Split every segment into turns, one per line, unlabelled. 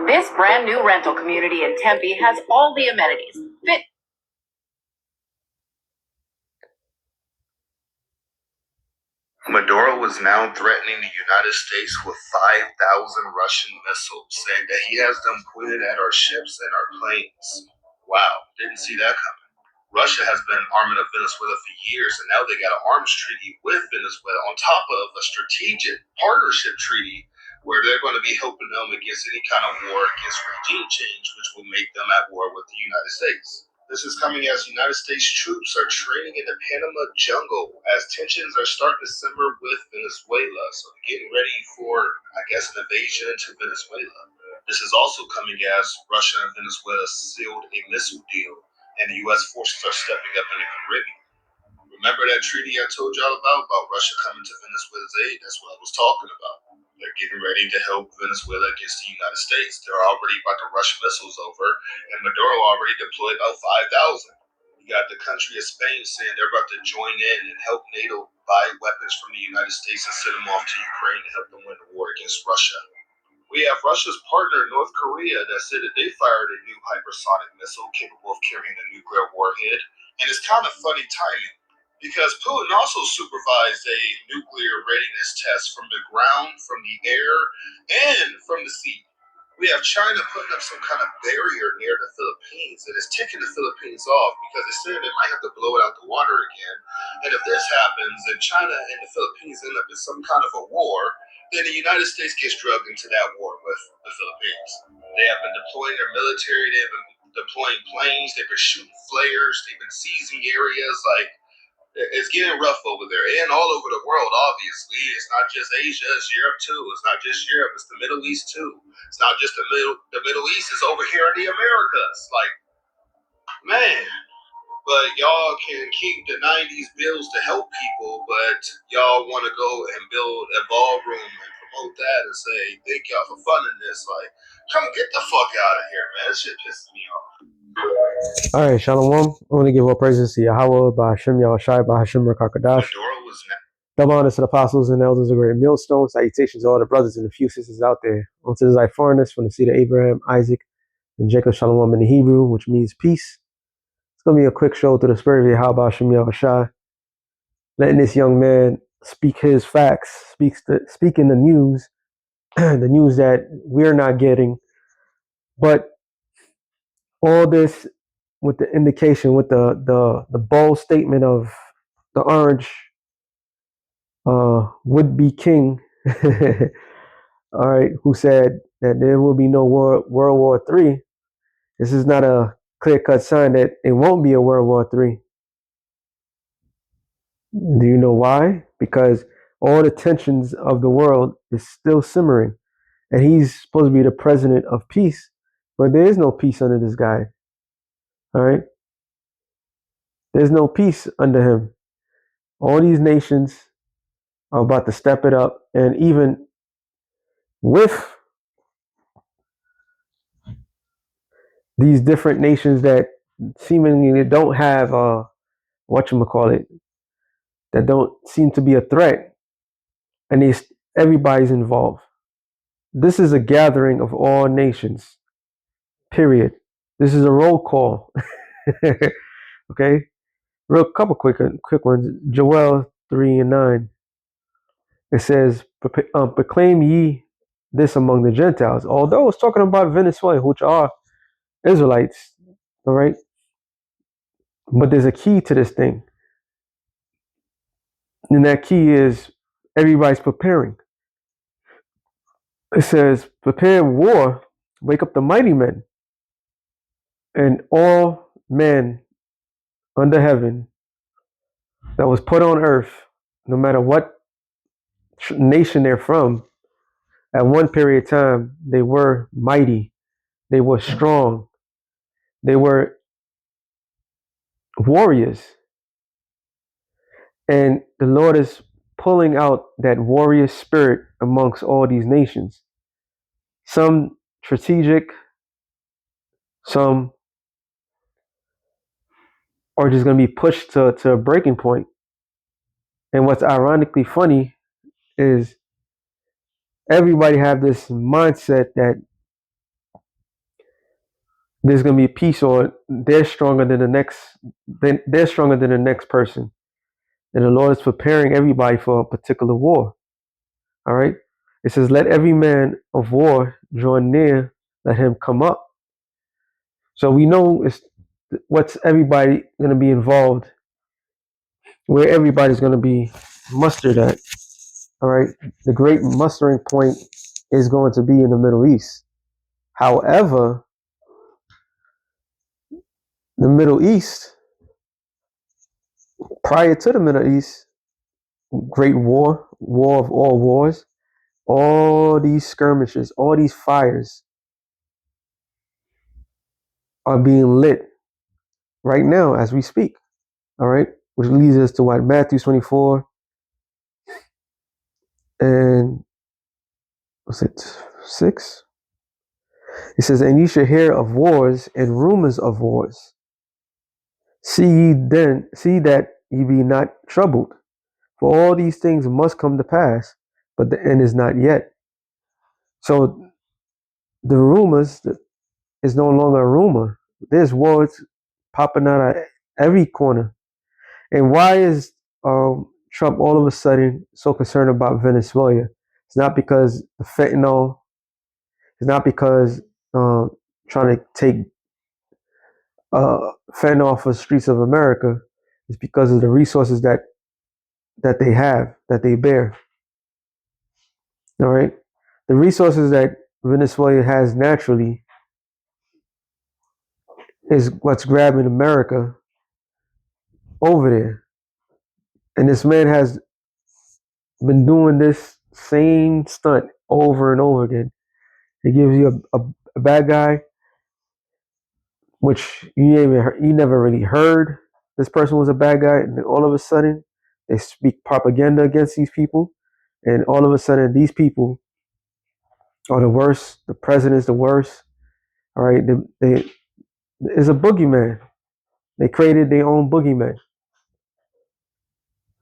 This brand new rental community in Tempe has all the amenities.
Maduro was now threatening the United States with 5,000 Russian missiles, saying that he has them pointed at our ships and our planes. Wow, didn't see that coming. Russia has been arming up Venezuela for years, and now they got an arms treaty with Venezuela on top of a strategic partnership treaty where they're going to be helping them against any kind of war against regime change, which will make them at war with the United States. This is coming as United States troops are training in the Panama jungle as tensions are starting to simmer with Venezuela. So they're getting ready for, I guess, an invasion into Venezuela. This is also coming as Russia and Venezuela sealed a missile deal, and the U.S. forces are stepping up in the Caribbean. Remember that treaty I told y'all about Russia coming to Venezuela's aid? That's what I was talking about. They're getting ready to help Venezuela against the United States. They're already about to rush missiles over, and Maduro already deployed about 5,000. You got the country of Spain saying they're about to join in and help NATO buy weapons from the United States and send them off to Ukraine to help them win the war against Russia. We have Russia's partner, North Korea, that said that they fired a new hypersonic missile capable of carrying a nuclear warhead. And it's kind of funny timing because Putin also supervised a nuclear readiness test from the ground, from the air, and from the sea. We have China putting up some kind of barrier near the Philippines that is ticking the Philippines off because they said they might have to blow it out the water again. And if this happens and China and the Philippines end up in some kind of a war, then the United States gets drugged into that war with the Philippines. They have been deploying their military, they've been deploying planes, they've been shooting flares, they've been seizing areas. Like, it's getting rough over there and all over the world, obviously. It's not just Asia, it's Europe too. It's not just Europe, it's the Middle East too. It's not just the Middle East, it's over here in the Americas. Like, man. But y'all can keep the 90s bills to help people, but y'all want to go and build a ballroom and promote that and say, thank y'all for funding this. Like, come get the fuck out of here, man. This shit pisses me off.
All right, Shalom. I want to give all praises to Yahweh, by Hashem Yahushai, by Hashem Rakakadash. Double honors to the apostles and elders of great millstone. Salutations to all the brothers and the few sisters out there. Unto the foreigners from the seed of Abraham, Isaac, and Jacob, Shalom in the Hebrew, which means peace. It's going to be a quick show through the spirit of Yahweh, Hashem Yahushai, letting this young man speak his facts, speaking the news, the news that we're not getting. But all this with the indication, with the bold statement of the orange would-be king, all right, who said that there will be no World War III. This is not a clear-cut sign that it won't be a World War III. Do you know why? Because all the tensions of the world is still simmering, and he's supposed to be the president of peace, but there is no peace under this guy. All right, there's no peace under him. All these nations are about to step it up, and even with these different nations that seemingly don't have whatchamacallit, that don't seem to be a threat, and everybody's involved. This is a gathering of all nations, period. This is a roll call. Okay, real couple quick ones. Joel 3:9. It says, proclaim ye this among the Gentiles. Although it's talking about Venezuela, which are Israelites, all right? But there's a key to this thing. And that key is everybody's preparing. It says, prepare war, wake up the mighty men, and all men under heaven that was put on earth, no matter what nation they're from, at one period of time, they were mighty, they were strong, they were warriors. And the Lord is pulling out that warrior spirit amongst all these nations. Some strategic, some are just going to be pushed to a breaking point. And what's ironically funny is everybody have this mindset that there's going to be peace, or they're stronger than the next. They're stronger than the next person, and the Lord is preparing everybody for a particular war. All right. It says, "Let every man of war draw near; let him come up." So we know it's what's everybody going to be involved, where everybody's going to be mustered at. All right. The great mustering point is going to be in the Middle East. However, the Middle East, prior to the Middle East, great war of all wars, all these skirmishes, all these fires are being lit right now as we speak. All right. Which leads us to what? Matthew 24 and what's it? 6? It says, "And ye shall hear of wars and rumors of wars. See that ye be not troubled. For all these things must come to pass, but the end is not yet." So the rumors is no longer a rumor. There's wars popping out at every corner. And why is Trump all of a sudden so concerned about Venezuela? It's not because the fentanyl. It's not because trying to take fentanyl off the streets of America. It's because of the resources that they have, that they bear. All right, the resources that Venezuela has naturally is what's grabbing America over there. And this man has been doing this same stunt over and over again. He gives you a bad guy, which you never really heard this person was a bad guy, and then all of a sudden they speak propaganda against these people, and all of a sudden these people are the worst. The president's the worst. All right, they is a boogeyman. They created their own boogeyman,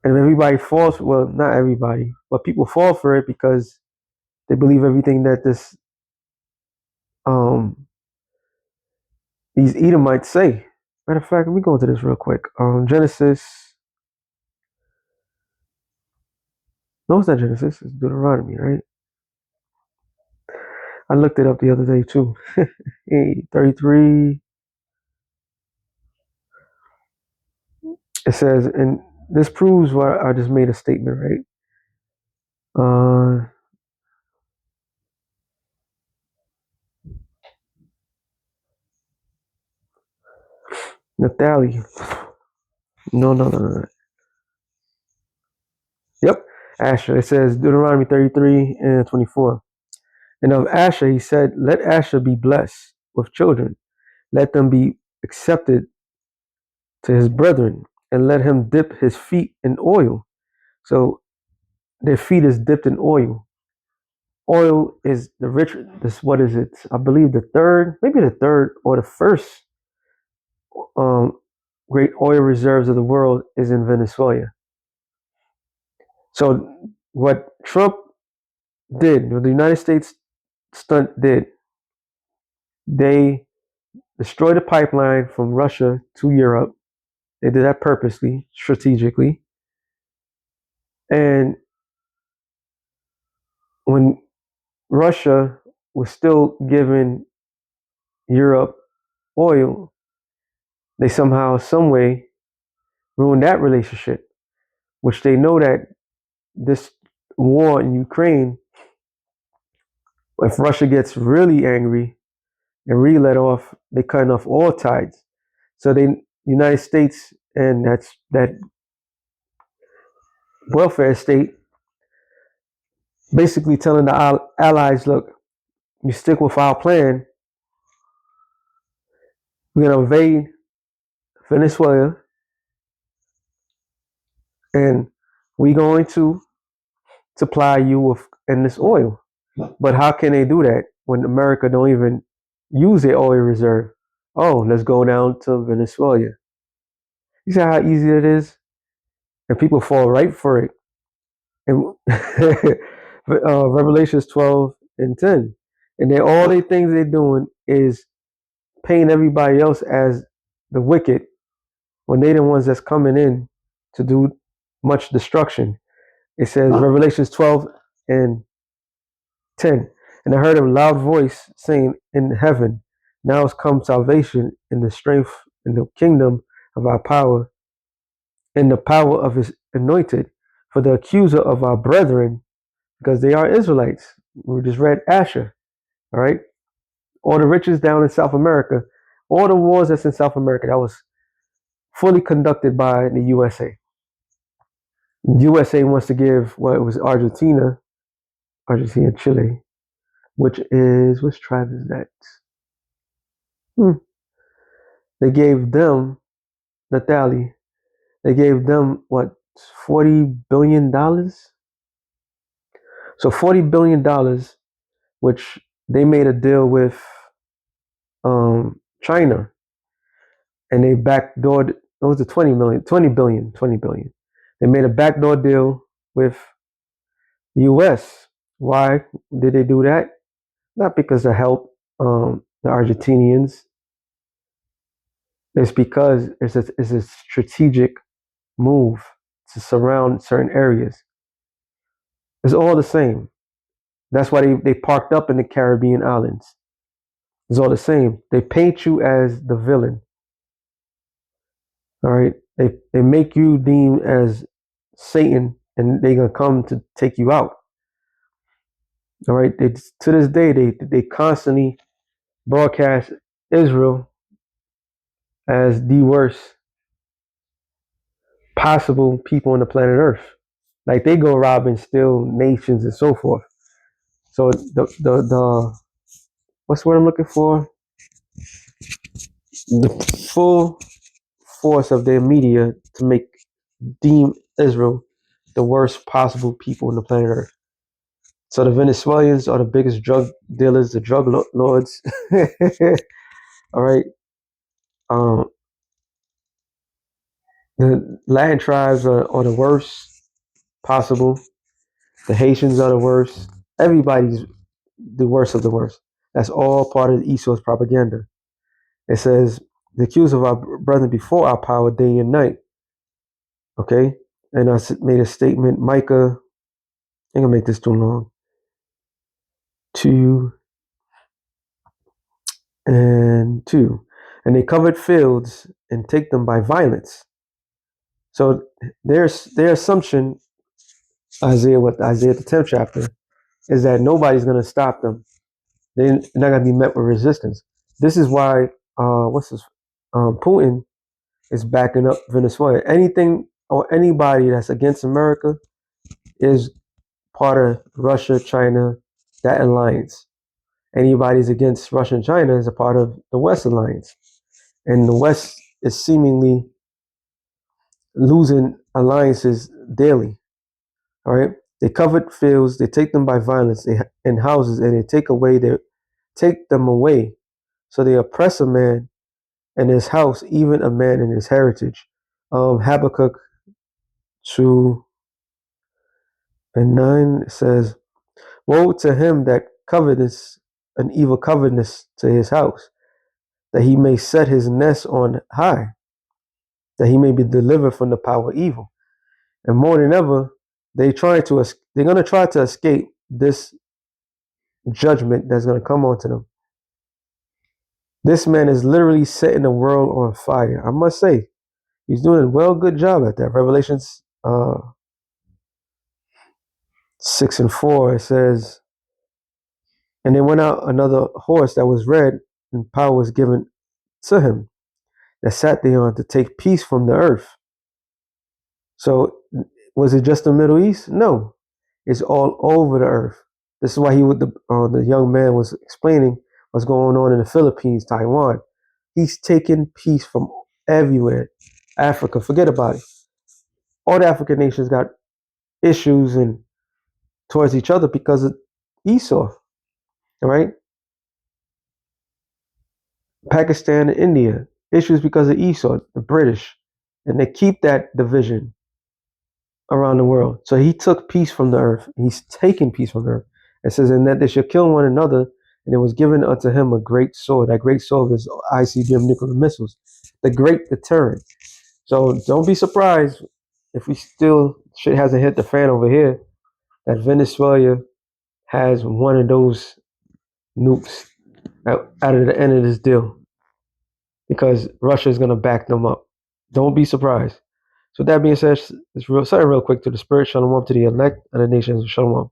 and everybody falls. Well, not everybody, but people fall for it because they believe everything that um these Edomites say. Matter of fact, let me go into this real quick. Genesis. No, it's not Genesis. It's Deuteronomy, right? I looked it up the other day too. 33. It says, and this proves why I just made a statement, right? Nathalie. No. Yep. Asher. It says Deuteronomy 33 and 24. And of Asher, he said, "Let Asher be blessed with children. Let them be accepted to his brethren, and let him dip his feet in oil." So their feet is dipped in oil. Oil is the rich. This what is it? I believe maybe the third or the first um, great oil reserves of the world is in Venezuela. So what Trump did, what the United States stunt did, they destroyed a pipeline from Russia to Europe. They did that purposely, strategically. And when Russia was still giving Europe oil, they somehow, some way, ruined that relationship, which they know that this war in Ukraine, if Russia gets really angry and really let off, they cut off all tides. So the United States and that welfare state basically telling the allies, look, you stick with our plan, we're going to invade Venezuela, and we're going to supply you with this oil. But how can they do that when America don't even use their oil reserve? Oh, let's go down to Venezuela. You see how easy it is? And people fall right for it. And Revelations 12 and 10. And all the things they're doing is paint everybody else as the wicked when they the ones that's coming in to do much destruction. It says Revelations 12 and 10. And I heard a loud voice saying in heaven, now has come salvation in the strength in the kingdom of our power, in the power of his anointed, for the accuser of our brethren, because they are Israelites. We just read Asher, all right? All the riches down in South America, all the wars that's in South America, that was fully conducted by the USA. USA wants to give what it was Argentina, Chile, which tribe is that? They gave them, Natalie, they gave them what, $40 billion? So $40 billion, which they made a deal with China, and they backdoored, it was a 20 billion. They made a backdoor deal with US. Why did they do that? Not because to help the Argentinians. It's because it's a strategic move to surround certain areas. It's all the same. That's why they parked up in the Caribbean islands. It's all the same. They paint you as the villain. All right. They make you deemed as Satan, and they're gonna come to take you out. All right. To this day, they constantly broadcast Israel as the worst possible people on the planet Earth. Like they go rob and steal nations and so forth. So the what's the word I'm looking for? The full force of their media to deem Israel the worst possible people on the planet Earth. So the Venezuelans are the biggest drug dealers, the drug lords. All right. Um, the Latin tribes are the worst possible. The Haitians are the worst. Everybody's the worst of the worst. That's all part of Esau's propaganda. It says, the accuse of our brethren before our power day and night. Okay? And I made a statement, Micah, I'm going to make this too long. 2 and 2. And they covered fields and take them by violence. So their assumption, Isaiah the 10th chapter, is that nobody's going to stop them. They're not going to be met with resistance. This is why Putin is backing up Venezuela. Anything or anybody that's against America is part of Russia, China, that alliance. Anybody's against Russia and China is a part of the West alliance. And the West is seemingly losing alliances daily. All right. They covered fields, they take them by violence, and houses, and they take them away. So they oppress a man and his house, even a man in his heritage. Habakkuk 2 and 9 says, woe to him that coveteth an evil covetousness to his house, that he may set his nest on high, that he may be delivered from the power of evil. And more than ever, they're going to try to escape this judgment that's going to come onto them. This man is literally setting the world on fire. I must say, he's doing a good job at that. Revelations 6 and 4, it says, and there went out another horse that was red, and power was given to him that sat thereon to take peace from the earth. So was it just the Middle East? No, it's all over the earth. This is why the young man was explaining what's going on in the Philippines, Taiwan. He's taking peace from everywhere. Africa, forget about it. All the African nations got issues and towards each other because of Esau. All right. Pakistan and India, issues because of Esau, the British. And they keep that division around the world. So he took peace from the earth. He's taken peace from the earth. It says, and that they shall kill one another and it was given unto him a great sword. That great sword is ICBM nuclear missiles, the great deterrent. So don't be surprised if we still shit hasn't hit the fan over here, that Venezuela has one of those nukes out of the end of this deal, because Russia is going to back them up. Don't be surprised. So that being said, it's real. Sorry, real quick, to the spirit, shalom, to the elect and the nations, shalom.